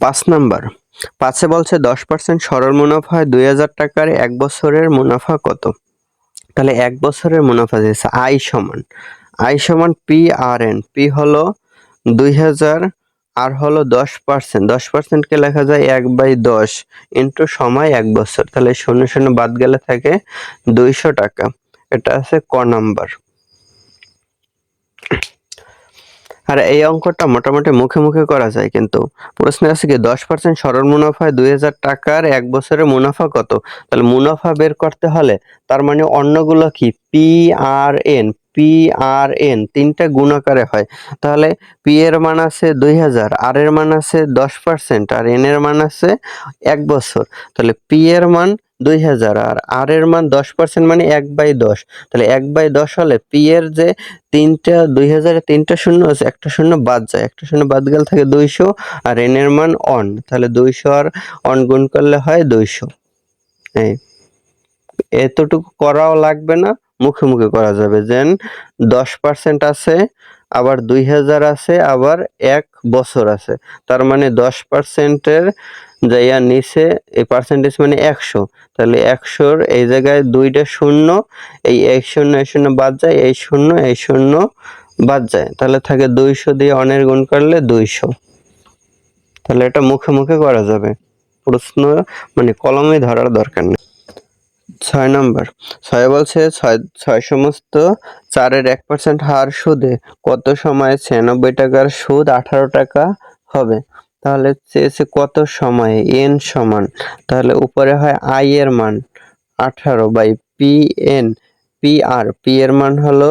5 number, 5-এ বলছে 10% সরল মুনাফা হয় 2000 টাকার 1 বছরের মুনাফা কত? তাহলে 1 বছরের মুনাফা দিয়েছে আই সমান পি আর এন। পি হলো 2000 আর হলো 10%। 10% কে লেখা যায় 1/10 ইন্টু সময় 1 বছর। তাহলে 0 0 বাদ গেলে থাকে 200 টাকা। এটা আছে ক নাম্বার। আর এই অঙ্কটা মোটামুটি মুখে মুখে করা যায়, কিন্তু প্রশ্ন আছে কি 10% সরল মুনাফায় 2000 টাকার 1 বছরের মুনাফা কত? তাহলে মুনাফা বের করতে হলে তার মানে অন্যগুলো কি P R N, P R N তিনটা গুণাকারে হয়। তাহলে পি এর মান আছে 2000, আর এর মান আছে 10% আর এন এর মান আছে 1 বছর। তাহলে পি এর মান 2000 আর এর মান 10% মানে 1/10। তাহলে 1/10 হলে পি এর যে 2000 এ 3টা শূন্য আছে, একটা শূন্য বাদ যায়, একটা শূন্য বাদ গেলে থাকে 200 আর এন এর মান অন। তাহলে 200 আর অন গুণ করলে হয় 200। এই এতটুকু করাও লাগবে না, মুখে মুখে করা যাবে। যেন 10% আছে, আবার 2000 আছে, আবার 1 বছর আছে। তার মানে 10%-এর যাইয়া নিচে এই পার্সেন্টেজ মানে 100। তাহলে 100-র এই জায়গায় 2টা শূন্য, এই শূন্য বাদ যায়, এই শূন্য বাদ যায়। তাহলে থাকে 200 দিয়ে অনের গুণ করলে 200। তাহলে এটা মুখে মুখে করা যাবে, প্রশ্ন মানে কলমে ধরার দরকার নেই। 6 নাম্বার, 6 বলছে 6 সমস্ত 4-এর 1% হার সুদে কত সময়ে 96 টাকার সুদ 18 টাকা হবে? তাহলে চেয়েছে কত সময়ে, এন সমান, তাহলে উপরে হয় আই এর মান 18 বাই পি এন, পি এর মান হলো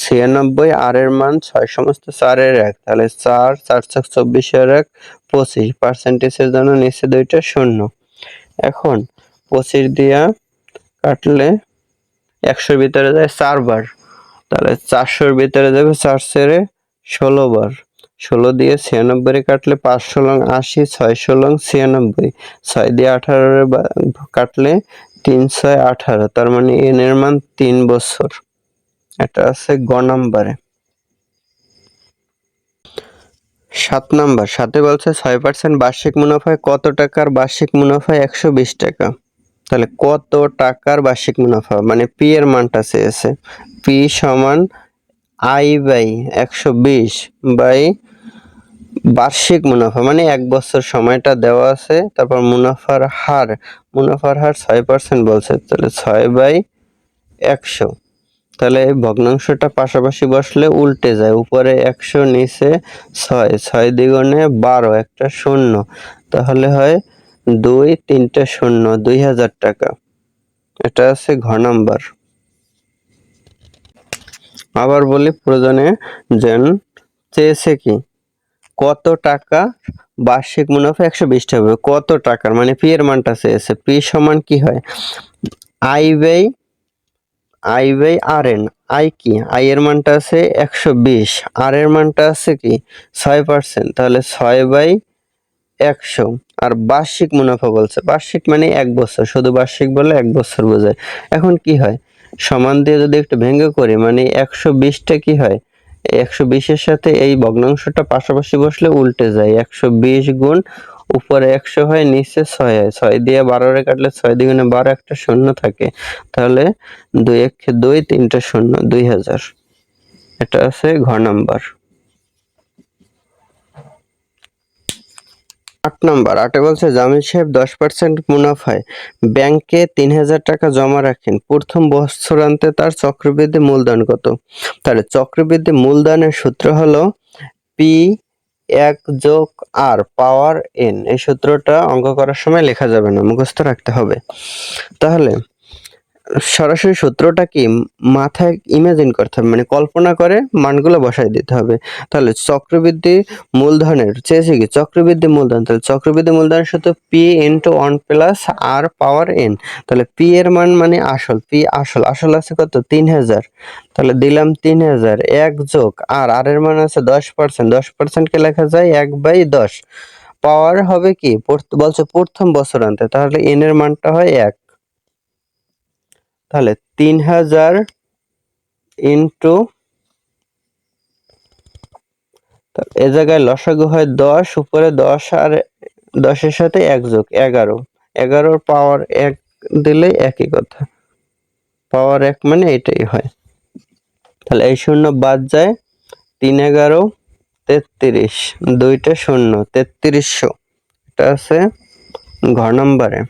96, আর এর মান 6 সমস্ত 4-এর 1, তাহলে 4 4 4 24-এর 1 25। পার্সেন্টেজের জন্য নিচে 2টা শূন্য। এখন 25 দিয়া কাটলে 100-র ভিতরে যায় 4 বার, তাহলে 400-র ভিতরে যাবে 4 ছেড়ে 16 বার। 16 দিয়ে 96 কাটলে 5 ষোলং 80, 6 ষোলং 96, 6 দিয়ে 18 কাটলে 3 6 18, তার মানে এন এর মান 3 বছর। এটা আছে গ নাম্বারে। 7 নাম্বার, 7-এ বলছে 6% বার্ষিক মুনাফায় কত টাকার বার্ষিক মুনাফায় 120 টাকা? তাহলে কত টাকার বার্ষিক মুনাফা, মানে পি এর মানটা চেয়েছে। পি সমান আই বাই 120 বাই বার্ষিক মুনাফা, মানে 1 বছর সময়টা দেওয়া আছে, তারপর মুনাফার হার 6% বলছে, তাহলে 6/100। তাহলে এই ভগ্নাংশটা পাশাপাশি বসলে উল্টে যায়, উপরে 100 নিচে 6, 6 দ্বিগুণে 12, একটা শূন্য, তাহলে হয় 2 3টে শূন্য, 2000 টাকা। এটা আছে ঘ নাম্বার। আবার বলি প্রয়োজনে যেন চেয়েছে কি কত টাকা বার্ষিক মুনাফা 120 টাকা হবে, কত টাকার মানে পি এর মানটা চেয়েছে। পি সমান কি হয় I by R N. I কি, আই এর মানটা আছে 120, আর এর মানটা আছে কি 6%, তাহলে 6/100। আর বার্ষিক মুনাফা বলছে, বার্ষিক মানে 1 বছর, শুধু বার্ষিক বলে 1 বছর বোঝায়। এখন কি হয় সমান দিয়ে যদি একটু ভেঙে করি, মানে 120টা কি হয় 120-এর সাথে এই ভগ্নাংশটা পাশাপাশি বসলে উল্টে যায়, 120 গুণ উপরে 100 হয়, নিচে 6 হয়, 6 দিয়ে 12 কাটলে 6 দ্বিগুণে 12, একটা শূন্য থাকে, তাহলে 2 1 2 3টে শূন্য, 2000। এটা আছে ঘ নাম্বার। 8 নাম্বার, 8-এ বলছে জামিল সাহেব 10% মুনাফায় ব্যাংকে 3000 টাকা জমা রাখেন, প্রথম বছরান্তে তার চক্রবৃদ্ধি মূলধন কত? তাহলে চক্রবৃদ্ধি মূলধনের সূত্র হলো পি 1 যোগ আর পাওয়ার এন। এই সূত্রটা অঙ্ক করার সময় লেখা যাবে না, মুখস্থ রাখতে হবে। তাহলে সরাসরি সূত্রটা কি মাথায় ইমাজিন করতে হবে, মানে কল্পনা করে মানগুলো বসাই দিতে হবে। তাহলে চক্রবৃদ্ধি মূলধনের চেয়েছে কি চক্রবৃদ্ধি মূলধন, তাহলে চক্রবৃদ্ধি মূলধনের সূত্র পি ইন্টু 1 প্লাস আর পাওয়ার এন। তাহলে পি এর মান মানে আসল, পি আসল আছে কত 3000, তাহলে দিলাম 3000, 1 যোগ আর এর মান আছে 10%, 10% কে লেখা যায় 1/10। পাওয়ার হবে কি বলছে প্রথম বছরান্তে, তাহলে এন এর মানটা হয় 1। তাহলে 3000 ইন্টু, এ জায়গায় লসাগু হয় 10, উপরে 10 আর 10-এর সাথে 1 যোগ 11, 11-র পাওয়ার 1 দিলে একই কথা, পাওয়ার 1 মানে এটাই হয়। তাহলে এই শূন্য বাদ যায়, 3 11 33, 2টা শূন্য 3300, এটা আছে ঘ নম্বরে।